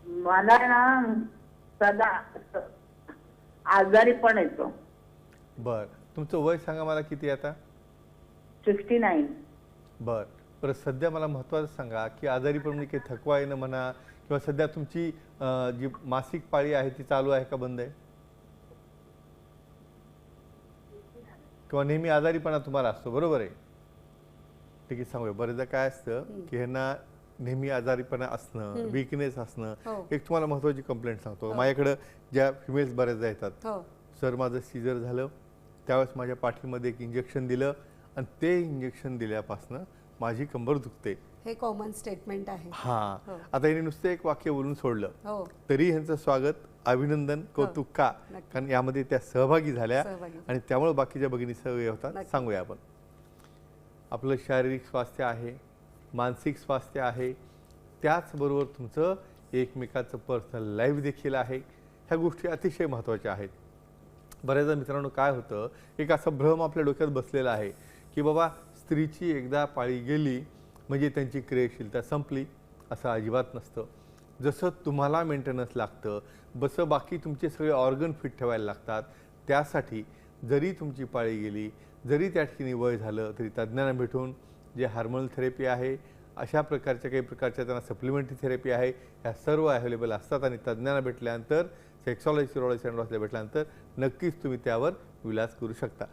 मला ना सदा आजारी पण येतो. बर, तुमचं वय सांगा मला किती आता? 69. बर, बरं सध्या मला महत्त्वाचं सांगा की आजारी पण म्हणजे काही थकवा येणं म्हणा किंवा सध्या तुमची जी मासिक पाळी आहे ती चालू आहे का बंद आहे? किंवा नेहमी आजारीपणा तुम्हाला असतो, बरोबर आहे? ठीक आहे, सांगूया. बरेचदा काय असतं की ह्यांना नेहमी आजारीपणा असणं, वीकनेस असणं. एक तुम्हाला महत्त्वाची कंप्लेंट सांगतो. माझ्याकडं ज्या फिमेल्स बऱ्याचदा येतात, सर माझं सीझर झालं, त्यावेळेस माझ्या पाठीमध्ये एक इंजेक्शन दिलं आणि ते इंजेक्शन दिल्यापासनं माझी कंबर दुखते. हे कॉमन स्टेटमेंट आहे. हां, आता यांनी नुसतं एक वाक्य बोलून सोडलं तरी ह्यांचं स्वागत, अभिनंदन, कौतुक का? कारण यामध्ये त्या सहभागी झाल्या आणि त्यामुळे बाकीच्या भगिनी सहभागी होतात. सांगूया आपण. आपलं शारीरिक स्वास्थ्य आहे, मानसिक स्वास्थ्य आहे, त्याचबरोबर तुमचं एकमेकाचं पर्सनल लाईफ देखील आहे. ह्या गोष्टी अतिशय महत्त्वाच्या आहेत. बऱ्याचदा मित्रांनो काय होतं, एक असा भ्रम आपल्या डोक्यात बसलेला आहे की बाबा स्त्रीची एकदा पाळी गेली म्हणजे त्यांची क्रियाशीलता संपली, असं अजिबात नसतं. जसं तुम्हाला मेंटेनन्स लागतं, बसं बाकी तुमचे सगळे ऑर्गन फिट ठेवायला लागतात. त्यासाठी जरी तुमची पाळी गेली, जरी त्या ठिकाणी वय झालं, तरी तज्ज्ञांना भेटून जे हार्मोनल थेरपी आहे, अशा प्रकारच्या काही प्रकारच्या त्यांना सप्लिमेंटरी थेरपी आहे, ह्या सर्व अवेलेबल असतात. आणि तज्ज्ञांना भेटल्यानंतर, सेक्सॉलॉजी, सिरोलॉजी सेंटरला भेटल्यानंतर नक्कीच तुम्ही त्यावर विलास करू शकता.